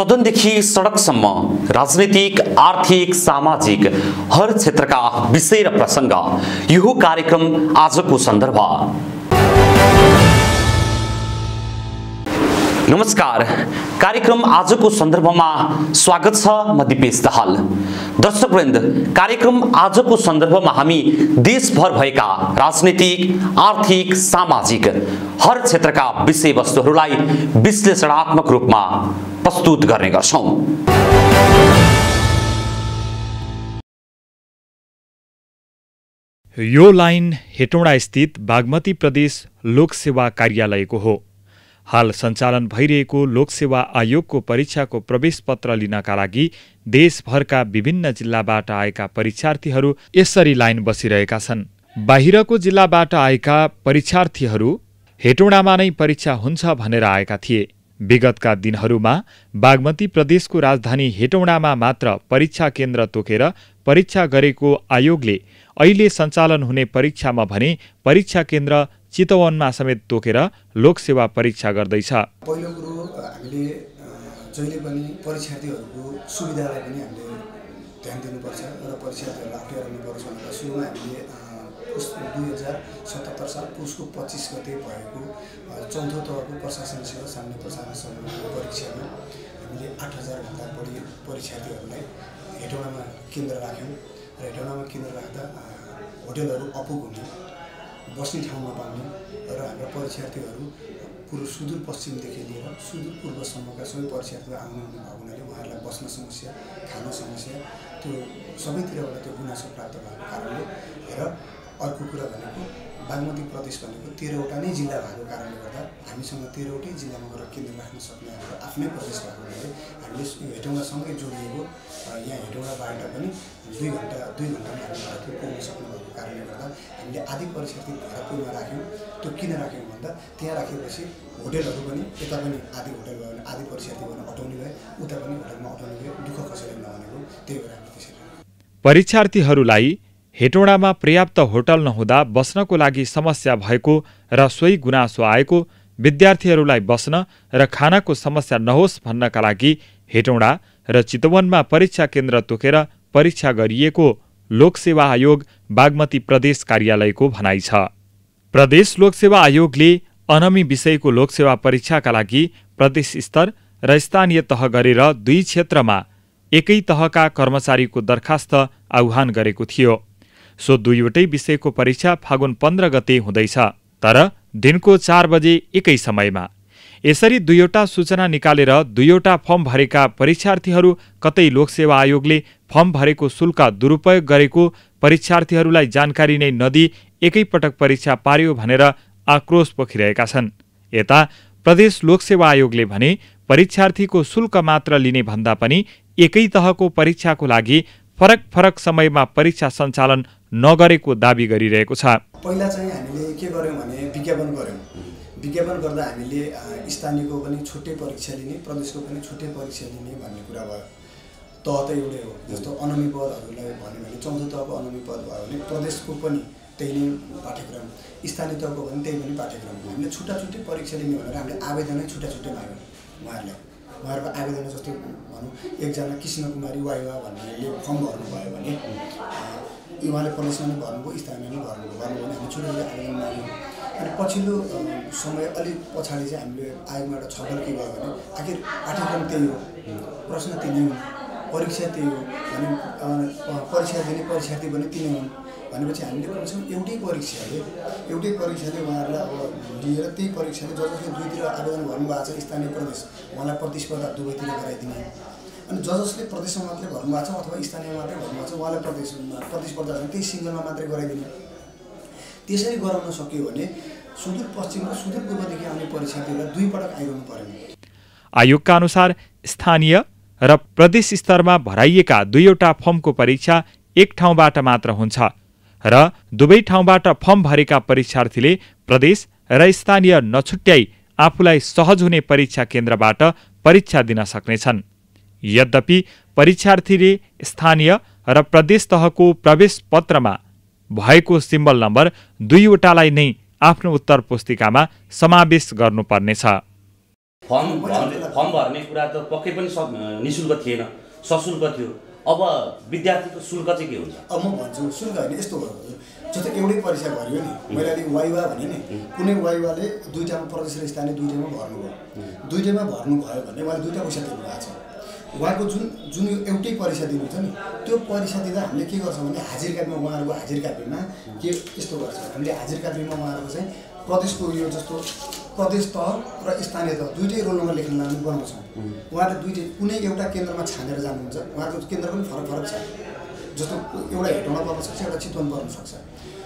सदनदेखि सडकसम्म राजनीतिक, आर्थिक, सामाजिक हर क्षेत्रका विषय र प्रसंग यो कार्यक्रम आजको सन्दर्भ। नमस्कार, कार्यक्रम आजको सन्दर्भमा स्वागत छ। म दिपेश दाहाल। दर्शकवृन्द, कार्यक्रम आजको सन्दर्भमा हामी देशभर भएका राजनीतिक, आर्थिक, सामाजिक हर क्षेत्रका विषयवस्तुहरूलाई विश्लेषणात्मक रूपमा प्रस्तुत गर्ने गर्छौं। यो लाइन हेटौँडा स्थित बागमती प्रदेश लोकसेवा कार्यालयको हो। हाल सञ्चालन भइरहेको लोकसेवा आयोगको परीक्षाको प्रवेश पत्र लिनका लागि देशभरका विभिन्न जिल्लाबाट आएका परीक्षार्थीहरू यसरी लाइन बसिरहेका छन्। बाहिरको जिल्लाबाट आएका परीक्षार्थीहरू हेटौँडामा नै परीक्षा हुन्छ भनेर आएका थिए। विगतका दिनहरूमा बागमती प्रदेशको राजधानी हेटौँडामा मात्र परीक्षा केन्द्र तोकेर परीक्षा गरेको आयोगले अहिले सञ्चालन हुने परीक्षामा भने परीक्षा केन्द्र चितवनमा समेत तोकेर लोकसेवा परीक्षा गर्दैछ। पहिलो कुरो, हामीले जहिले पनि परीक्षार्थीहरूको सुविधालाई पनि हामीले ध्यान दिनुपर्छ र परीक्षार्थीहरूलाई अप्ठ्यारो हुनुपर्छ भनेर सुरुमा हामीले 2077 साल पुसको 25 गते भएको चौथो तहको प्रशासन सेवा सामान्य प्रशासन सेवाको परीक्षामा हामीले 8000 भन्दा बढी परीक्षार्थीहरूलाई हेटौँडामा केन्द्र राख्यौँ र हेटौँडामा केन्द्र राख्दा होटलहरू अपुग हुने, बस्ने ठाउँ नपाउने र हाम्रा परीक्षार्थीहरू सुदूरपश्चिमदेखि लिएर सुदूरपूर्वसम्मका सबै परीक्षार्थीहरू आउनु भएको हुनाले उहाँहरूलाई बस्न समस्या, खान समस्या, त्यो सबैतिरबाट त्यो गुनासो प्राप्त भएको कारणले र अर्को कुरा भनेको बागमती प्रदेश भनेको 13वटा नै जिल्ला भएको कारणले गर्दा हामीसँग 13वटै जिल्लामा गएर केन्द्र राख्न सक्ने हाम्रो आफ्नै प्रदेश भएको हुनाले हामीले हेटौँडासँगै जोडिएको यहाँ हेटौँडाबाट पनि 2 घन्टामा हामी भरतपुर पुग्न सक्ने भएको कारणले गर्दा हामीले आधी परीक्षार्थी भरतपुरमा राख्यौँ। त्यो किन राख्यौँ भन्दा त्यहाँ राखेपछि होटलहरू पनि यता पनि आधी होटल भयो भने आधी परीक्षार्थी भने अटाउने भए, उता पनि होटलमा अटाउने भए, दुःख कसैले नहुनेको, त्यही भएर हामीले त्यसरी परीक्षार्थीहरूलाई हेटौँडामा पर्याप्त होटल नहुँदा बस्नको लागि समस्या भएको र सोही गुनासो आएको, विद्यार्थीहरूलाई बस्न र खानाको समस्या नहोस् भन्नका लागि हेटौँडा र चितवनमा परीक्षा केन्द्र तोकेर परीक्षा गरिएको लोकसेवा आयोग बागमती प्रदेश कार्यालयको भनाइ छ। प्रदेश लोकसेवा आयोगले अनमी विषयको लोकसेवा परीक्षाका लागि प्रदेश स्तर र स्थानीय तह गरेर 2 क्षेत्रमा एकै तहका कर्मचारीको दरखास्त आह्वान गरेको थियो। सो 2वटै विषयको परीक्षा फागुन 15 गते हुँदैछ, तर दिनको 4 बजे एकै समयमा। यसरी 2वटा सूचना निकालेर 2वटा फर्म भरेका परीक्षार्थीहरू कतै लोकसेवा आयोगले फर्म भरेको शुल्क दुरुपयोग गरेको परीक्षार्थीहरूलाई जानकारी नै नदिई एकैपटक परीक्षा पार्यो भनेर आक्रोश पोखिरहेका छन्। यता प्रदेश लोकसेवा आयोगले भने परीक्षार्थीको शुल्क मात्र लिने भन्दा पनि एकै तहको परीक्षाको लागि फरक समयमा परीक्षा सञ्चालन नगरेको दाबी गरिरहेको छ। पहिला चाहिँ हामीले के गर्यौँ भने विज्ञापन गर्यौँ। विज्ञापन गर्दा हामीले स्थानीयको पनि छुट्टै परीक्षा लिने, प्रदेशको पनि छुट्टै परीक्षा लिने भन्ने कुरा भयो। तह त एउटै हो। जस्तो अनमी पदहरूलाई भन्यो भने चौथो तहको अनमी पद भयो भने प्रदेशको पनि त्यही नै पाठ्यक्रम, स्थानीय तहको पनि त्यही पनि पाठ्यक्रम। हामीले छुट्टै परीक्षा लिने भनेर हामीले आवेदनै छुट्टै माग्यौँ उहाँहरूलाई। उहाँहरूको आवेदन जस्तो भनौँ, एकजना कृष्ण कुमारी वाइवा भन्नेले फर्म भर्नुभयो भने उहाँले प्रदेशमा नै भर्नुभयो, स्थानीय नै भर्नुभयो भने हामी छुट्टै आवेदन माग्यौँ। अनि पछिल्लो समय अलिक पछाडि चाहिँ हामीले आयोगमा एउटा छलफल के भयो भने आखिर पाठ्यक्रम त्यही हो, प्रश्न त्यही हो, परीक्षा त्यही हो भने परीक्षा दिने परीक्षार्थी पनि तिनै हुन् भनेपछि हामीले कमसेकम एउटै परीक्षाले उहाँहरूलाई अब लिएर त्यही परीक्षाले जसले 2तिर आवेदन गर्नुभएको छ स्थानीय प्रदेश उहाँलाई प्रतिस्पर्धा दुवैतिर गराइदिने, अनि जसले प्रदेशमा मात्रै भर्नुभएको छ अथवा स्थानीय मात्रै भर्नुभएको छ उहाँलाई प्रतिस्पर्धा छ त्यही सिङ्गलमा मात्रै गराइदिने। त्यसरी गराउन सक्यो भने सुदूरपश्चिम र सुदूरपूर्वदेखि आउने परीक्षार्थीहरूलाई 2 पटक आइरहनु परेन। आयोगका अनुसार स्थानीय र प्रदेश स्तरमा भराइएका 2वटा फर्मको परीक्षा एक ठाउँबाट मात्र हुन्छ र दुवै ठाउँबाट फर्म भरेका परीक्षार्थीले प्रदेश र स्थानीय नछुट्याई आफूलाई सहज हुने परीक्षा केन्द्रबाट परीक्षा दिन सक्नेछन्। यद्यपि परीक्षार्थीले स्थानीय र प्रदेश तहको प्रवेश पत्रमा भएको सिम्बल नम्बर 2वटालाई नै आफ्नो उत्तर पुस्तिकामा समावेश गर्नुपर्नेछ। फर्म भर्ने कुरा त पक्कै पनि निःशुल्क थिएन, सशुल्क थियो। अब विद्यार्थीको शुल्क चाहिँ के हुन्छ? अब म भन्छु शुल्क होइन, यस्तो भयो जस्तो एउटै परीक्षा भरियो नि, मैले अलिक वाइवा भने नि, कुनै वाइवाले दुईवटामा प्रदेश र स्थानीय दुईवटामा भर्नुभयो, दुईवटामा भर्नुभयो भने उहाँले दुईवटा पैसा दिनुभएको छ। उहाँको जुन यो एउटै परीक्षा दिनु छ नि, त्यो परीक्षा दिँदा हामीले के गर्छौँ भने हाजिर कापीमा उहाँहरूको हाजिर कापीमा के यस्तो गर्छ, हामीले हाजिर कापीमा उहाँहरूको चाहिँ प्रदेशको यो जस्तो प्रदेश तह र स्थानीय तह दुईटै रोल नम्बर लेख्न लानु बनाउँछौँ। उहाँहरूले दुईटै कुनै एउटा केन्द्रमा छानेर जानुहुन्छ, उहाँहरूको केन्द्र पनि फरक फरक छ, जस्तो एउटा हेटौँडा पर्न सक्छ, एउटा चितवन पर्न सक्छ,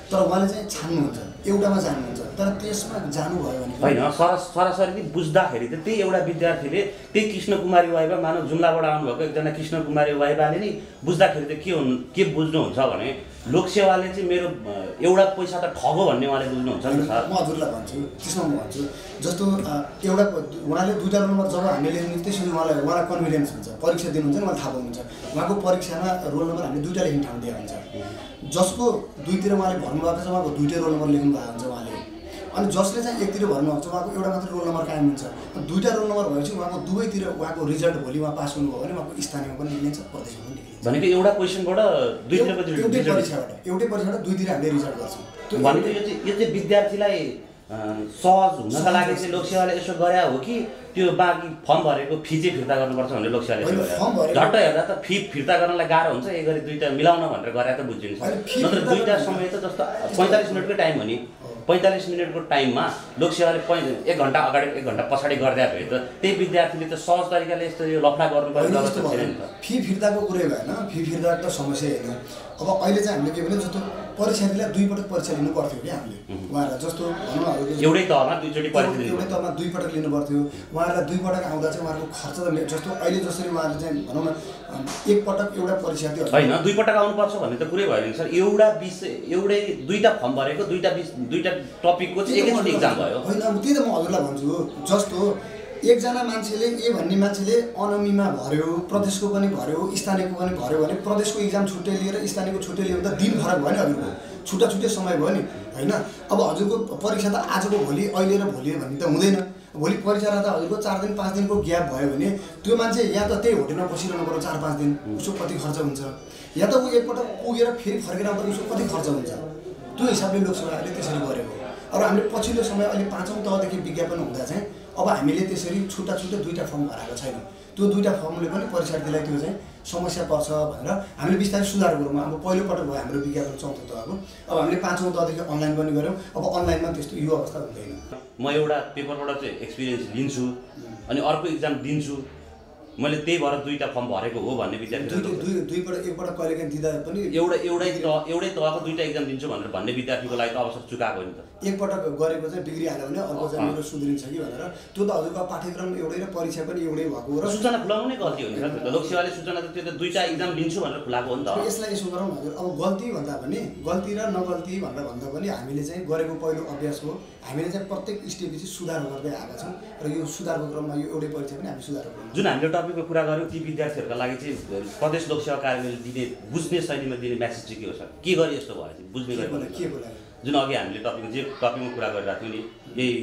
तर उहाँले चाहिँ छान्नुहुन्छ, एउटामा जानुहुन्छ। तर त्यसमा जानुभयो भने होइन, सरासरी बुझ्दाखेरि त त्यही एउटा विद्यार्थीले त्यही कृष्ण कुमारी वाइबा, मानव जुम्लाबाट आउनुभएको एकजना कृष्ण कुमारी वाइबाले नै बुझ्दाखेरि त के बुझ्नुहुन्छ भने लोकसेवाले चाहिँ मेरो एउटा पैसा त ठगो भन्ने उहाँले बुझ्नुहुन्छ नि सर। म हजुरलाई भन्छु, त्यसमा म भन्छु जस्तो एउटा उहाँले दुईवटा रोल नम्बर जब हामीले लेख्ने त्यसरी उहाँलाई कन्फिडेन्स हुन्छ, परीक्षा दिनुहुन्छ नि उहाँलाई थाहा पाउनुहुन्छ, उहाँको परीक्षामा रोल नम्बर हामीले दुईवटा लेख्ने ठाउँ दिएको हुन्छ। जसको दुईतिर उहाँले भर्नुभएको छ उहाँको दुईटै रोल नम्बर लेख्नु भएको हुन्छ उहाँले, अनि जसले चाहिँ एकतिर भर्नुभएको छ उहाँको एउटा मात्र रोल नम्बर कायम हुन्छ। दुईवटा रोल नम्बर भएपछि उहाँको दुवैतिर उहाँको रिजल्ट भोलि उहाँ पास हुनुभयो भने उहाँको स्थानीयमा पनि निक्लिन्छ, प्रदेशमा पनि निक्लिन्छ। भनेको एउटा क्वेसनबाट एउटै परीक्षाबाट दुईतिर हामीले रिजल्ट गर्छौँ। भनेको यो चाहिँ विद्यार्थीलाई सहज हुनका लागि चाहिँ लोकसेवाले यसो गरे हो कि त्यो बाँकी फर्म भरेको फी चाहिँ फिर्ता गर्नुपर्छ भनेर लोकसेवाले झट्ट हेर्दा त फी फिर्ता गर्नलाई गाह्रो हुन्छ, एक गरी दुईवटा मिलाउन भनेर गरे त बुझिन्छ। नत्र दुईवटा समय त जस्तो 45 मिनटकै टाइम हो नि, 45 मिनटको टाइममा लोकसेवाले 1 घन्टा अगाडि 1 घन्टा पछाडि गर्दा भए त त्यही विद्यार्थीले त सहज तरिकाले यस्तो यो लफडा गर्नुपर्ने अवस्था छैन नि त। फी फिर्ताको कुरै भएन, फी फिर्ता त समस्या होइन। अब अहिले चाहिँ हामीले के भने जस्तो परीक्षार्थीलाई दुईपटक परीक्षा लिनु पर्थ्यो कि हामीले, उहाँहरूलाई जस्तो भनौँ न एउटै तहमा दुईचोटि परीक्षा एउटै तहमा दुईपटक लिनु पर्थ्यो। उहाँहरूलाई दुईपटक आउँदा चाहिँ उहाँहरूको खर्च त जस्तो अहिले जसरी उहाँहरूले चाहिँ भनौँ न एकपटक एउटा परीक्षार्थी होइन दुईपटक आउनुपर्छ भन्ने त कुरै भयो नि सर। एउटै दुईवटा फर्म भरेको दुईवटा टपिकको चाहिँ एकैचोटि इक्जाम भयो। होइन त्यही त म हजुरलाई भन्छु, जस्तो एकजना मान्छेले ए भन्ने मान्छेले अनमीमा भर्यो, प्रदेशको पनि भर्यो, स्थानीयको पनि भर्यो भने प्रदेशको इक्जाम छुट्टै लिएर स्थानीयको छुट्टै लिएर त दिन फरक भयो नि हजुरको, छुट्टा छुट्टै समय भयो नि होइन। अब हजुरको परीक्षा त आजको भोलि अहिले र भोलि भन्ने त हुँदैन, भोलि परीक्षा त हजुरको 4 दिन 5 दिनको ग्याप भयो भने त्यो मान्छे या त त्यही होटेलमा बसिरहनु पर्यो 4-5 दिन, उसको कति खर्च हुन्छ, या त ऊ एकपटक पुगेर फेरि फर्केर आउँदा उसको कति खर्च हुन्छ। त्यो हिसाबले लोकसेवाले त्यसरी गरेको। अब हामीले पछिल्लो समय अहिले 5औँ तहदेखि विज्ञापन हुँदा चाहिँ अब हामीले त्यसरी छुट्टा दुईवटा फर्म भराएको छैन। त्यो दुईवटा फर्मले पनि परीक्षार्थीलाई त्यो चाहिँ समस्या पर्छ भनेर हामीले बिस्तारै सुधार गरौँ। अब पहिलोपटक भयो हाम्रो विज्ञापन 4औँ तहको, अब हामीले 5औँ तहदेखि अनलाइन पनि गऱ्यौँ। अब अनलाइनमा त्यस्तो यो अवस्था हुँदैन। म एउटा पेपरबाट चाहिँ एक्सपिरियन्स लिन्छु अनि अर्को इक्जाम दिन्छु, मैले त्यही भएर दुईवटा फर्म भरेको हो भन्ने विद्यार्थी दुईपटक एकपटक कहिलेकाहीँ दिँदा पनि एउटै तहको दुईवटा इक्जाम दिन्छु भनेर भन्ने विद्यार्थीको लागि त अवसर चुकाएको नि त। एकपटक गरेको चाहिँ बिग्रिहाल्यो भने अर्को चाहिँ मेरो सुध्रिन्छ कि भनेर, त्यो त हजुरको पाठ्यक्रम एउटै र परीक्षा पनि एउटै भएको र सूचना खुलाउनु नै गल्ती हो नि सर। लोकसेवाले सूचना त त्यो त दुईवटा इक्जाम लिन्छु भनेर खुलाएको हो नि त। यसलाई यसो गरौँ हजुर, अब गल्ती भन्दा पनि गल्ती र नगल्ती भनेर भन्दा पनि हामीले चाहिँ गरेको पहिलो अभ्यास हो। हामीले चाहिँ प्रत्येक स्टेपपछि सुधार गर्दै आएका छौँ र यो सुधारको क्रममा यो एउटै परीक्षा पनि हामी सुधार गर्छौँ। जुन हामीले टपिकको कुरा गऱ्यौँ ती विद्यार्थीहरूका लागि चाहिँ प्रदेश लोकसेवा कार्यालयले दिने बुझ्ने शैलीमा दिने म्यासेज चाहिँ के हो सर? के गरी यस्तो भयो चाहिँ बुझ्ने गरी जुन अघि हामीले टपिकमा कुरा गरिरहेको थियौँ नि, यही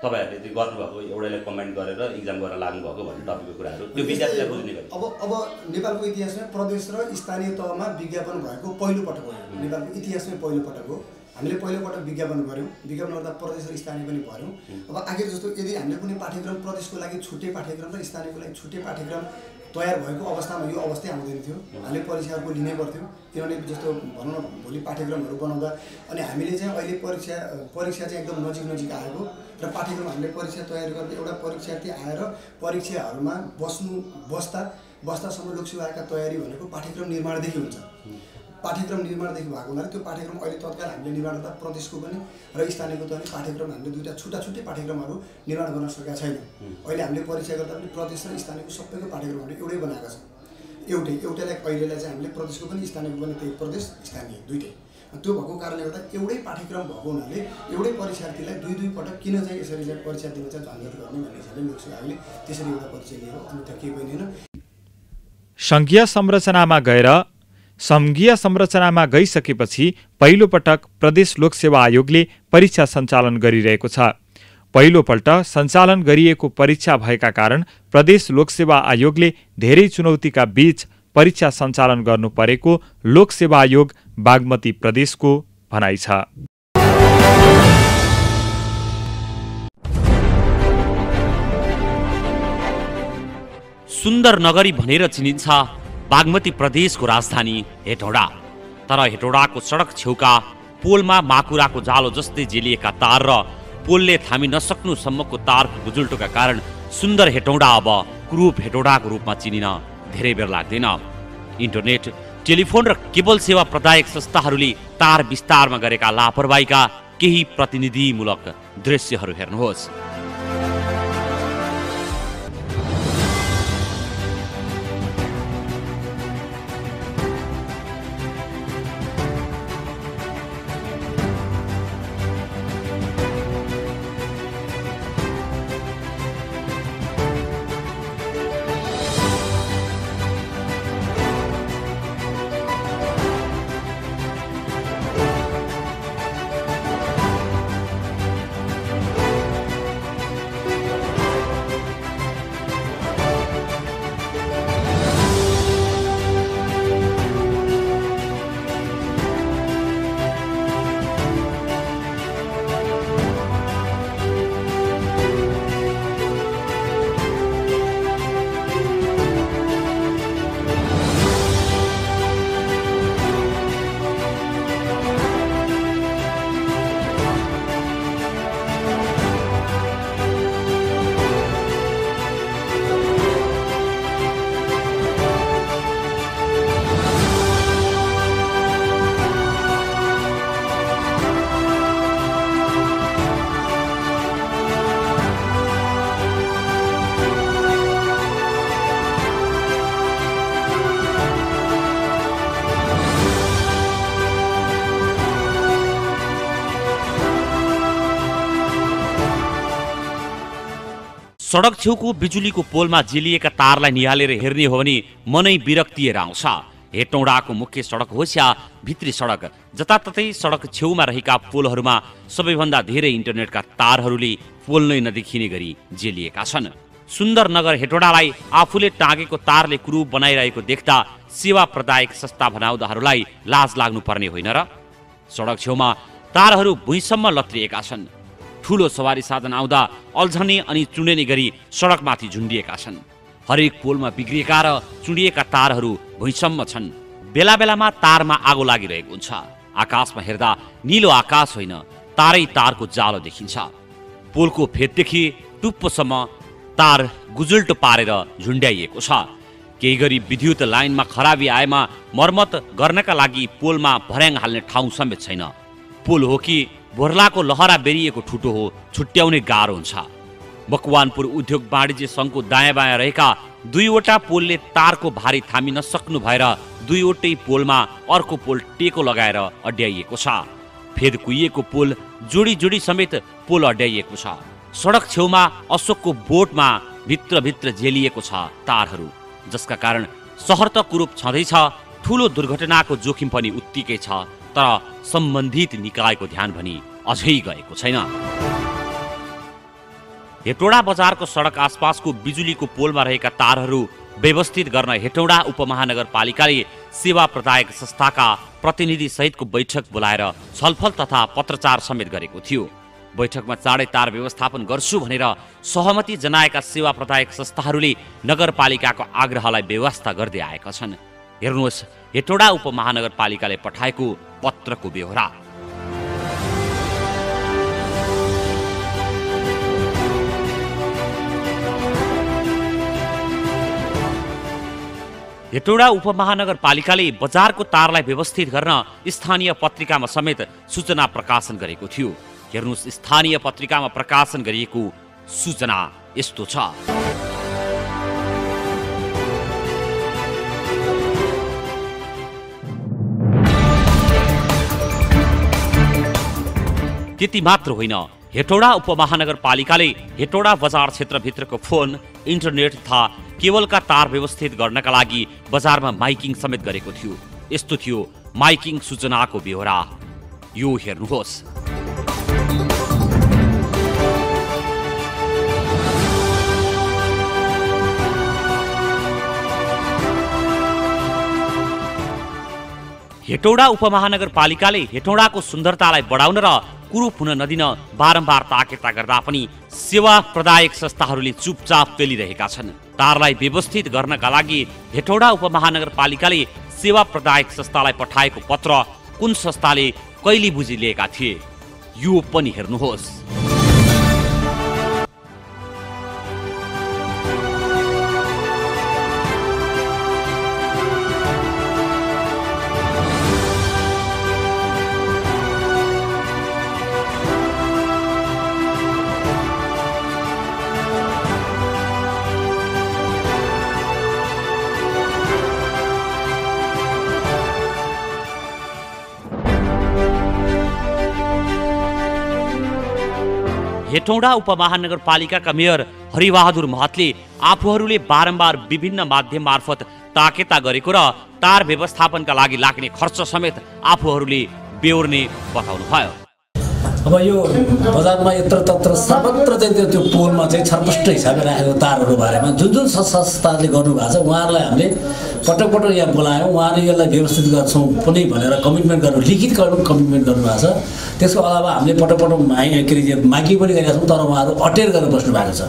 तपाईँहरूले चाहिँ गर्नुभएको एउटाले कमेन्ट गरेर इक्जाम गर्न लाग्नुभएको भन्ने टपिकको कुराहरू त्यो विद्यार्थीलाई बुझ्ने गरी। अब नेपालको इतिहासमा प्रदेश र स्थानीय तहमा विज्ञापन भएको पहिलोपटक हो, नेपालको इतिहासमै पहिलोपटक हो। हामीले पहिलोपटक विज्ञापन गऱ्यौँ, विज्ञापन गर्दा प्रदेश र स्थानीय पनि भऱ्यौँ। अब आखिर जस्तो यदि हामीले कुनै पाठ्यक्रम प्रदेशको लागि छुट्टै पाठ्यक्रम र स्थानीयको लागि छुट्टै पाठ्यक्रम तयार भएको अवस्थामा यो अवस्थै आउँदैन थियो। हामीले परीक्षाहरूको लिनै पर्थ्यो, किनभने जस्तो भनौँ न भोलि पाठ्यक्रमहरू बनाउँदा अनि हामीले चाहिँ अहिले परीक्षा चाहिँ एकदम नजिक आएको र पाठ्यक्रम हामीले परीक्षा तयार गर्दा एउटा परीक्षार्थी आएर परीक्षा हलमा बस्दासम्म लोकसेवाका तयारी भनेको पाठ्यक्रम निर्माणदेखि हुन्छ। पाठ्यक्रम निर्माणदेखि भएको हुनाले त्यो पाठ्यक्रम अहिले तत्काल हामीले निर्माण गर्दा प्रदेशको पनि र स्थानीयको पनि पाठ्यक्रम हामीले दुईवटा छुट्टै पाठ्यक्रमहरू निर्माण गर्न सकेका छैनौँ। अहिले हामीले परीक्षा गर्दा पनि प्रदेश र स्थानीयको सबैको पाठ्यक्रमहरू एउटै बनाएका छौँ। एउटैलाई अहिलेलाई चाहिँ हामीले प्रदेशको पनि स्थानीयको पनि त्यही प्रदेश स्थानीय दुईटै। त्यो भएको कारणले गर्दा एउटै पाठ्यक्रम भएको हुनाले एउटै परीक्षार्थीलाई दुई पटक किन चाहिँ यसरी चाहिँ परीक्षा दिन चाहिँ झन्झट गर्ने भन्ने हिसाबले लोकसेवाले त्यसरी एउटा परीक्षा लिएको, अनि त केही पनि होइन। सङ्घीय संरचनामा गइसकेपछि पहिलोपटक प्रदेश लोकसेवा आयोगले परीक्षा सञ्चालन गरिरहेको छ। पहिलोपल्ट सञ्चालन गरिएको परीक्षा भएका कारण प्रदेश लोकसेवा आयोगले धेरै चुनौतीका बीच परीक्षा सञ्चालन गर्नु परेको लोकसेवा आयोग बागमती प्रदेशको भनाइ छ। सुन्दर नगरी भनेर चिनिन्छ बागमती प्रदेशको राजधानी हेटौडा। तर हेटौडाको सडक छेउका पोलमा माकुराको जालो जस्तै जेलिएका तार र पोलले थामी नसक्नुसम्मको तारको गुजुल्टोका कारण सुन्दर हेटौडा अब कुरूप हेटौडाको रूपमा चिनिन धेरै बेर लाग्दैन। इन्टरनेट, टेलिफोन र केबल सेवा प्रदायक संस्थाहरूले तार विस्तारमा गरेका लापरवाहीका केही प्रतिनिधिमूलक दृश्यहरू हेर्नुहोस्। सडक छेउको बिजुलीको पोलमा जेलिएका तारलाई निहालेर हेर्ने हो भने मनै विरक्तिएर आउँछ। हेटौडाको मुख्य सडक होस् या भित्री सडक, जताततै सडक छेउमा रहेका पोलहरूमा सबैभन्दा धेरै इन्टरनेटका तारहरूले पोल नै नदेखिने गरी जेलिएका छन्। सुन्दर नगर हेटौडालाई आफूले टाँगेको तारले कुरूप बनाइरहेको देख्दा सेवा प्रदायक संस्था भनाउँदाहरूलाई लाज लाग्नुपर्ने होइन र? सडक छेउमा तारहरू भुइँसम्म लत्रिएका छन्। ठूलो सवारी साधन आउँदा अल्झने अनि चुडिने गरी सडकमाथि झुन्डिएका छन्। हरेक पोलमा बिग्रिएका र चुडिएका तारहरू भुइँसम्म छन्। बेला बेलामा तारमा आगो लागिरहेको हुन्छ। आकाशमा हेर्दा नीलो आकाश होइन, तारै तारको जालो देखिन्छ। पोलको फेददेखि टुप्पोसम्म तार गुजुल्टो पारेर झुन्ड्याइएको छ। केही गरी विद्युत लाइनमा खराबी आएमा मर्मत गर्नका लागि पोलमा भर्याङ हाल्ने ठाउँ समेत छैन। पोल हो कि बोर्लाको लहरा बेरिएको ठुटो हो, छुट्याउने गाह्रो हुन्छ। मकवानपुर उद्योग वाणिज्य सङ्घको दायाँ बायाँ रहेका दुईवटा पोलले तारको भारी थामी नसक्नु भएर दुईवटै पोलमा अर्को पोल टेको लगाएर अड्याइएको छ। फेद कुइएको पोल जोडी जोडी समेत पोल अड्याइएको छ। सडक छेउमा अशोकको बोटमा भित्रभित्र जेलिएको छ तारहरू, जसका कारण सहर त कुरूप छँदैछ, ठूलो दुर्घटनाको जोखिम पनि उत्तिकै छ। तर सम्बन्धित निकायको ध्यान पनि अझै गएको छैन। हेटौडा बजारको सडक आसपासको बिजुलीको पोलमा रहेका तारहरू व्यवस्थित गर्न हेटौडा उपमहानगरपालिकाले सेवा प्रदायक संस्थाका प्रतिनिधि सहितको बैठक बोलाएर छलफल तथा पत्रचार समेत गरेको थियो। बैठकमा चाँडै तार व्यवस्थापन गर्छु भनेर सहमति जनाएका सेवा प्रदायक संस्थाहरूले नगरपालिकाको आग्रहलाई व्यवस्था गर्दै आएका छन्। हेर्नुहोस् हेटौडा उपमहानगरपालिकाले पठाएको पत्रको बेहोरा। हेटौडा उपमहानगरपालिकाले बजारको तारलाई व्यवस्थित गर्न स्थानीय पत्रिकामा समेत सूचना प्रकाशन गरेको थियो। हेर्नुहोस् स्थानीय पत्रिकामा प्रकाशन गरिएको सूचना यस्तो छ। त्यति मात्र होइन, हेटौडा उपमहानगरपालिकाले हेटौडा बजार क्षेत्रभित्रको फोन, इन्टरनेट तथा केबलका तार व्यवस्थित गर्नका लागि बजारमा माइकिङ समेत गरेको थियो। यस्तो थियो माइकिङ सूचनाको बेहोरा। यो हेर्नुहोस्। हेटौडा उपमहानगरपालिकाले हेटौडाको सुन्दरतालाई बढाउन र कुरूप हुन नदिन बारम्बार ताकेता गर्दा पनि सेवा प्रदायक संस्थाहरूले चुपचाप पेलिरहेका छन्। तारलाई व्यवस्थित गर्नका लागि हेटौडा उपमहानगरपालिकाले सेवा प्रदायक संस्थालाई पठाएको पत्र कुन संस्थाले कहिले बुझी लिएका थिए यो पनि हेर्नुहोस्। हेटौडा उपमहानगरपालिकाका मेयर हरिबहादुर महतले आफूहरूले बारम्बार विभिन्न माध्यम मार्फत ताकेता गरेको र तार व्यवस्थापनका लागि लाग्ने खर्च समेत आफूहरूले बेहोर्ने बताउनुभयो। अब यो बजारमा यत्र तत्र सर्वत्र चाहिँ त्यो पोलमा चाहिँ छरपष्ट हिसाबले राखेको तारहरू बारेमा जुन जुन संस्थाले गर्नुभएको छ उहाँहरूलाई हामीले पटक पटक यहाँ बोलायौँ। उहाँले यसलाई व्यवस्थित गर्छौँ पनि भनेर कमिटमेन्ट गर्नु लिखित कमिटमेन्ट गर्नुभएको छ। त्यसको अलावा हामीले पटक पटक मागी पनि गरेका छौँ तर उहाँहरू अटेर गरेर बस्नु भएको छ।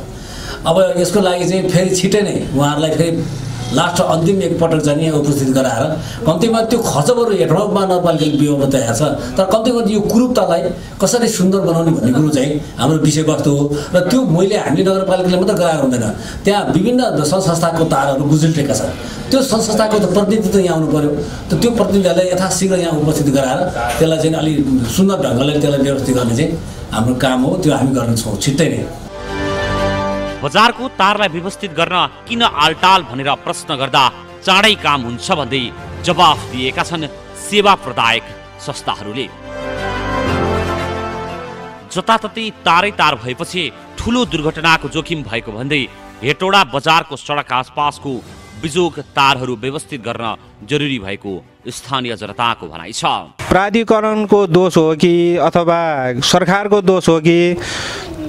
अब यसको लागि चाहिँ फेरि छिटै नै उहाँहरूलाई फेरि लास्ट अन्तिम एकपटक चाहिँ यहाँ उपस्थित गराएर कम्तीमा त्यो खर्च बरु हेटौडा नगरपालिकाले बिहोर्न तयार छ तर कम्ती कम्ती यो कुरूपतालाई कसरी सुन्दर बनाउने भन्ने कुरो चाहिँ हाम्रो विषयवस्तु हो र त्यो हामीले नगरपालिकाले मात्र गराएर हुँदैन। त्यहाँ विभिन्न संस्थाको तारहरू गुज्रिएका छन्। त्यो संस्थाको त प्रतिनिधि त यहाँ आउनु पर्यो। त त्यो प्रतिनिधिलाई यथाशीघ्र यहाँ उपस्थित गराएर त्यसलाई चाहिँ अलि सुन्दर ढङ्गले त्यसलाई व्यवस्थित गर्ने चाहिँ हाम्रो काम हो। त्यो हामी गर्नेछौँ छिट्टै नै। बजारको तारलाई व्यवस्थित गर्न किन आलटाल भनेर प्रश्न गर्दा चाँडै काम हुन्छ भन्दै जवाफ दिएका छन् सेवा प्रदायक संस्थाहरूले। जताततै तारै तार भएपछि ठुलो दुर्घटनाको जोखिम भएको भन्दै हेटौडा बजारको सडक आसपासको बिजोग तारहरू व्यवस्थित गर्न जरुरी भएको स्थानीय जनताको भनाइ छ। प्राधिकरणको दोष हो कि अथवा सरकारको दोष हो कि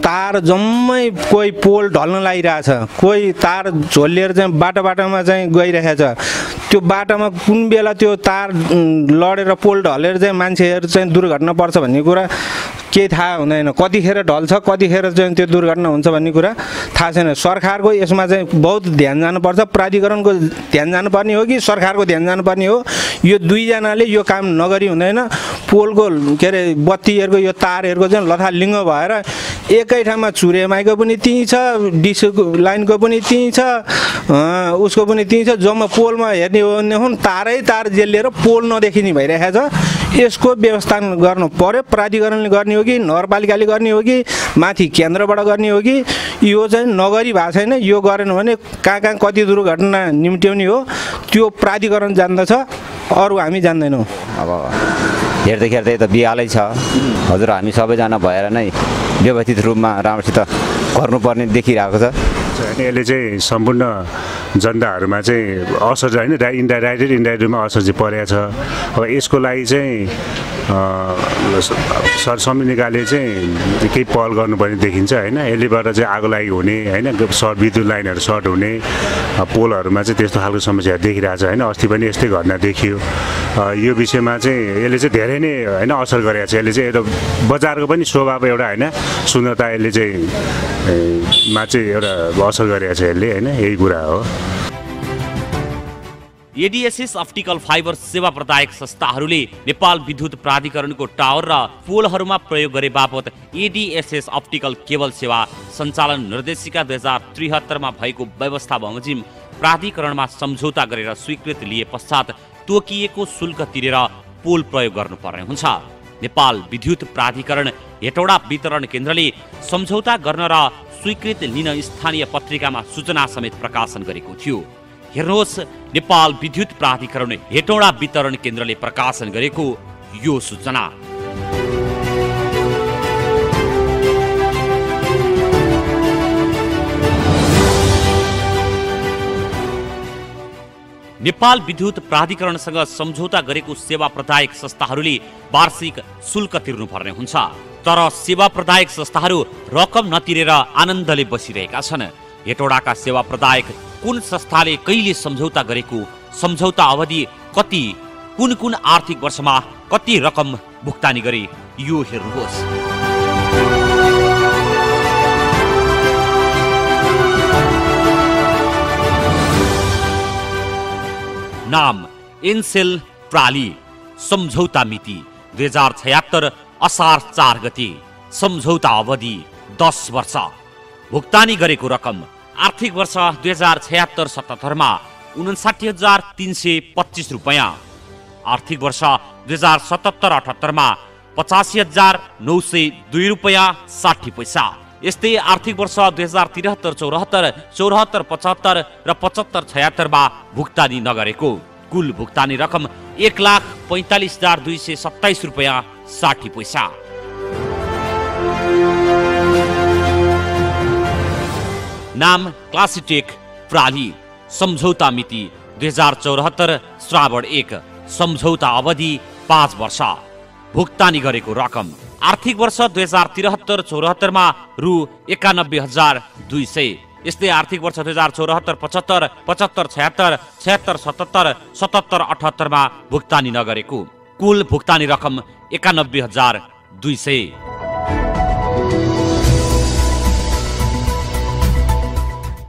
तार जम्मै कोही पोल ढल्न लागिरहेछ, कोही तार झोलिएर चाहिँ बाटोमा चाहिँ गइरहेछ। त्यो बाटोमा कुन बेला त्यो तार लडेर पोल ढलेर चाहिँ मान्छेहरू चाहिँ दुर्घटना पर्छ भन्ने कुरा केही थाहा हुँदैन। कतिखेर ढल्छ कतिखेर चाहिँ त्यो दुर्घटना हुन्छ भन्ने कुरा थाहा छैन। सरकारको यसमा चाहिँ बहुत ध्यान जानुपर्छ। प्राधिकरणको ध्यान जानुपर्ने हो कि सरकारको ध्यान जानुपर्ने हो। यो दुईजनाले यो काम नगरी हुँदैन। पोलको के अरे बत्तीहरूको यो तारहरूको चाहिँ लथालिङ्ग भएर एकै ठाउँमा चुरेमाईको पनि त्यहीँ छ, डिसको लाइनको पनि त्यहीँ छ, उसको पनि त्यहीँ छ। जम्मा पोलमा हेर्ने हो भने तारै तार जेलिएर पोल नदेखिने भइरहेको छ। यसको व्यवस्था गर्नु पर्यो। प्राधिकरणले गर्ने हो कि नगरपालिकाले गर्ने हो कि माथि केन्द्रबाट गर्ने हो कि यो चाहिँ नगरी भएको छैन। यो गरेन भने कहाँ कति दुर्घटना निम्ट्याउने हो त्यो प्राधिकरण जान्दछ, अरू हामी जान्दैनौँ। अब हेर्दै त बिहालै छ हजुर। हामी सबैजना भएर नै व्यवस्थित रूपमा राम्रोसित गर्नुपर्ने देखिरहेको छ। यसले चाहिँ सम्पूर्ण जनताहरूमा चाहिँ असर होइन इन्डाइरेक्ट रूपमा असर चाहिँ परेको छ। अब यसको लागि चाहिँ संविधानले चाहिँ केही पहल गर्नुपर्ने देखिन्छ होइन। यसलेबाट चाहिँ आगो लागि हुने होइन, विद्युत लाइनहरू सर्ट हुने, पोलहरूमा चाहिँ त्यस्तो खालको समस्या देखिरहेको छ होइन। अस्ति पनि यस्तै घटना देखियो। यो विषयमा चाहिँ यसले चाहिँ धेरै नै होइन असर गरेको छ। यसले चाहिँ एउटा बजारको पनि स्वभाव एउटा होइन सुन्दरता यसले चाहिँ मा चाहिँ एउटा असर गरेको छ यसले होइन। यही कुरा हो। एडीएसएस अप्टिकल फाइबर सेवा प्रदायक संस्थाहरूले नेपाल विद्युत प्राधिकरणको टावर र पोलहरूमा प्रयोग गरे बापत एडीएसएस अप्टिकल केबल सेवा सञ्चालन निर्देशिका 2073 मा भएको व्यवस्था बमोजिम प्राधिकरणमा सम्झौता गरेर स्वीकृति लिए पश्चात तोकिएको शुल्क तिरेर पोल प्रयोग गर्नुपर्ने हुन्छ। नेपाल विद्युत प्राधिकरण हेटौडा वितरण केन्द्रले सम्झौता गर्न र स्वीकृति लिन स्थानीय पत्रिकामा सूचना समेत प्रकाशन गरेको थियो। हेर्नुहोस् नेपाल विद्युत प्राधिकरण हेटौडा वितरण केन्द्रले प्रकाशन गरेको यो सूचना। नेपाल विद्युत प्राधिकरणसँग सम्झौता गरेको सेवा प्रदायक संस्थाहरूले वार्षिक शुल्क तिर्नुपर्ने हुन्छ। तर सेवा प्रदायक संस्थाहरू रकम नतिरेर आनन्दले बसिरहेका छन्। हेटौडाका सेवा प्रदायक कुन संस्थाले कहिले सम्झौता गरेको, सम्झौता अवधि कति, कुन कुन आर्थिक वर्षमा कति रकम भुक्तानी गरे यो हेर्नुहोस्। नाम एनसेल प्राली, सम्झौता मिति 2076 असार 4 गते, सम्झौता अवधि 10 वर्ष। भुक्तानी गरेको रकम आर्थिक वर्ष 2076-77 मा 59,325 रुपैयाँ, आर्थिक वर्ष 2077-78 मा 85,902 रुपैयाँ 60 पैसा। यस्तै आर्थिक वर्ष 2073-74, 74-75 र 75-76 मा भुक्तानी नगरेको कुल भुक्तानी रकम 1,45,227 रुपैयाँ 60 पैसा। नाम क्लासिटेक प्राली, सम्झौता मिति 2074 श्रावण 1, सम्झौता अवधि 5 वर्ष। भुक्तानी गरेको रकम आर्थिक वर्ष 2073-74 मा रु 91,200। यस्तै आर्थिक वर्ष 2074-75, 75-76, 76-77, 77-78 मा भुक्तानी नगरेको कुल भुक्तानी रकम 91,200।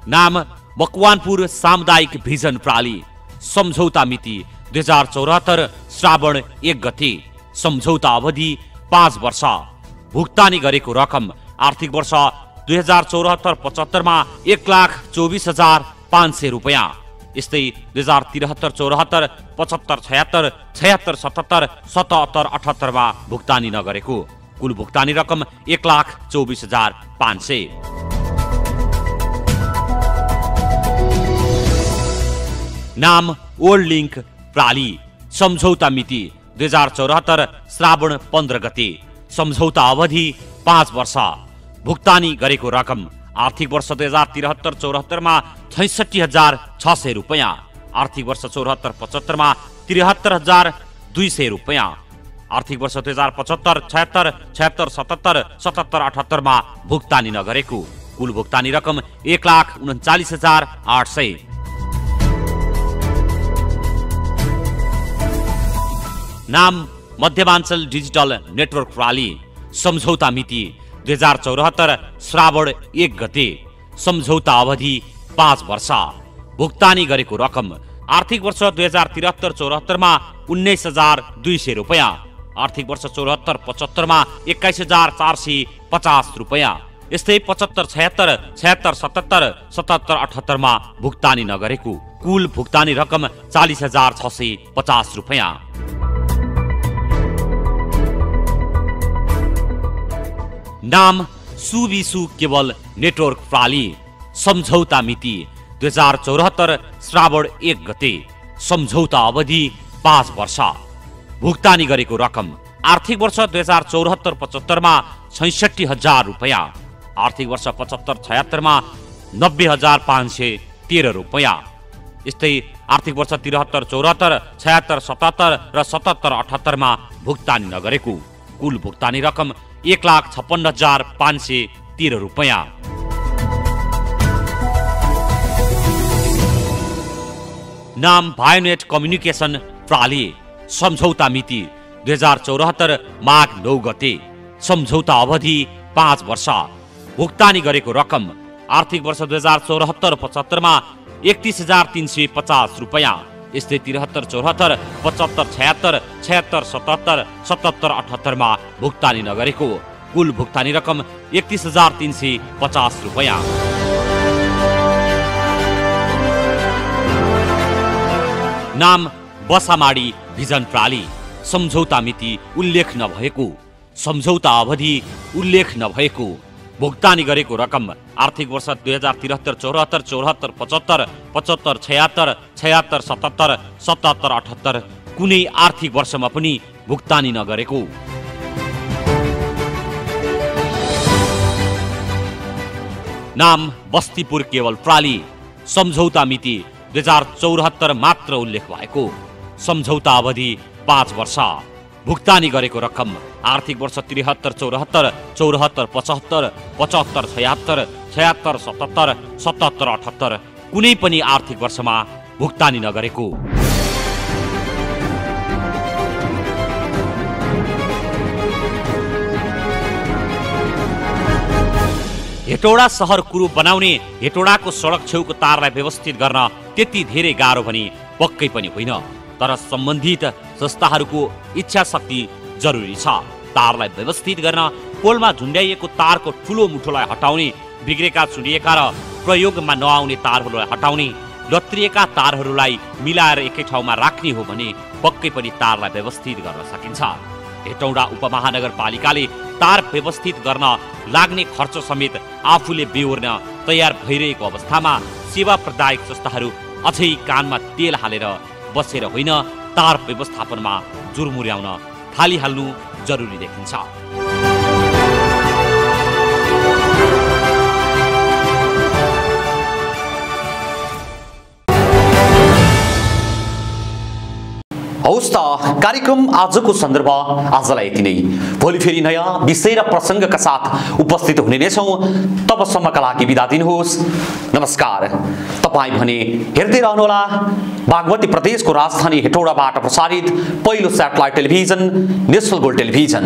नाम मकवानपुर सामुदायिक भिजन प्राली, सम्झौता मिति 2074 श्रावण 1 गते, सम्झौता अवधि 5 वर्ष। भुक्तानी गरेको रकम आर्थिक वर्ष 2074-75 मा 1,24,500 रुपैयाँ। यस्तै 2073-74, 75-76, 76-77, 77-78 मा भुक्तानी नगरेको कुल भुक्तानी रकम 1,24,500। नाम ओल्ड लिंक प्राली, सम्झौता मिति 2074 श्रावण 15 गते, सम्झौता अवधि 5 वर्ष। भुक्तानी गरेको रकम आर्थिक वर्ष 2073-74 मा 66,600 रुपैयाँ, आर्थिक वर्ष 74-75 मा 73,200 रुपैयाँ, आर्थिक वर्ष 2075-76, 76-77, 77-78 मा भुक्तानी नगरेको कुल भुक्तानी रकम 1,39,800। नाम मध्यमाञ्चल डिजिटल नेटवर्क प्राली, सम्झौता मिति 2074 श्रावण 1 गते, सम्झौता अवधि 5 वर्ष। भुक्तानी गरेको रकम आर्थिक वर्ष 2073-74 मा 19,200 रुपैयाँ, आर्थिक वर्ष 74-75 मा 21,450 रुपैयाँ। यस्तै 75-76, 76-77, 77-78 मा भुक्तानी नगरेको कुल भुक्तानी रकम 40,650 रुपैयाँ। नाम सुविसु केबल नेटवर्क प्राली, सम्झौता मिति 2074 श्रावण 1 गते, सम्झौता अवधि 5 वर्ष। भुक्तानी गरेको रकम आर्थिक वर्ष 2074-75 मा 66,000 रुपैयाँ, आर्थिक वर्ष 75-76 मा 90,513 रुपैयाँ। यस्तै आर्थिक वर्ष 73-74, 76-77 र 77-78 मा भुक्तानी नगरेको कुल भुक्तानी रकम 1,56,513 रुपैयाँ। नाम भायोनेट कम्युनिकेसन प्राली, सम्झौता मिति 2074 माघ 9 गते, सम्झौता अवधि 5 वर्ष। भुक्तानी गरेको रकम आर्थिक वर्ष 2074-75 मा 31,350 रुपैयाँ, यस्तै 73-74, 75-76, 76-77, 77-78 मा भुक्तानी नगरेको कुल भुक्तानी रकम 31,350 रुपैयाँ। नाम बसामाडी भिजन प्राली, सम्झौता मिति उल्लेख नभएको, सम्झौता अवधि उल्लेख नभएको। भुक्तानी गरेको रकम आर्थिक वर्ष 2073-74, 74-75, 75-76, 76-77, 77-78 कुनै आर्थिक वर्षमा पनि भुक्तानी नगरेको। नाम बस्तीपुर केवल प्राली, सम्झौता मिति 2074 मात्र उल्लेख भएको, सम्झौता अवधि 5 वर्ष। भुक्तानी गरेको रकम आर्थिक वर्ष 73-74, 74-75, 75-76, 76-77, 77-78 कुनै पनि आर्थिक वर्षमा भुक्तानी नगरेको। हेटौडा सहर कुरो बनाउने हेटौडाको सडक छेउको तारलाई व्यवस्थित गर्न त्यति धेरै गाह्रो भने पक्कै पनि होइन, तर सम्बन्धित संस्थाहरूको इच्छा शक्ति जरुरी छ। तारलाई व्यवस्थित गर्न पोलमा झुन्ड्याइएको तारको ठुलो मुठोलाई हटाउने, बिग्रेका चुडिएका र प्रयोगमा नआउने तारहरूलाई हटाउने, लत्रिएका तारहरूलाई मिलाएर एकै ठाउँमा राख्ने हो भने पक्कै पनि तारलाई व्यवस्थित गर्न सकिन्छ। हेटौडा उपमहानगरपालिकाले तार व्यवस्थित गर्न लाग्ने खर्च समेत आफूले बेहोर्न तयार भइरहेको अवस्थामा सेवा प्रदायक संस्थाहरू अझै कानमा तेल हालेर बसेर होइन, तार व्यवस्थापनमा जुर्मुर्याउन थालिहाल्नु जरुरी देखिन्छ। हौस् त, कार्यक्रम आजको सन्दर्भ आजलाई यति नै। भोलि फेरि नयाँ विषय र प्रसङ्गका साथ उपस्थित हुने नै छौँ। तबसम्मका लागि बिदा दिनुहोस्। नमस्कार। तपाईँ भने हेर्दै रहनुहोला बागमती प्रदेशको राजधानी हेटौडाबाट प्रसारित पहिलो satellite television national gold television.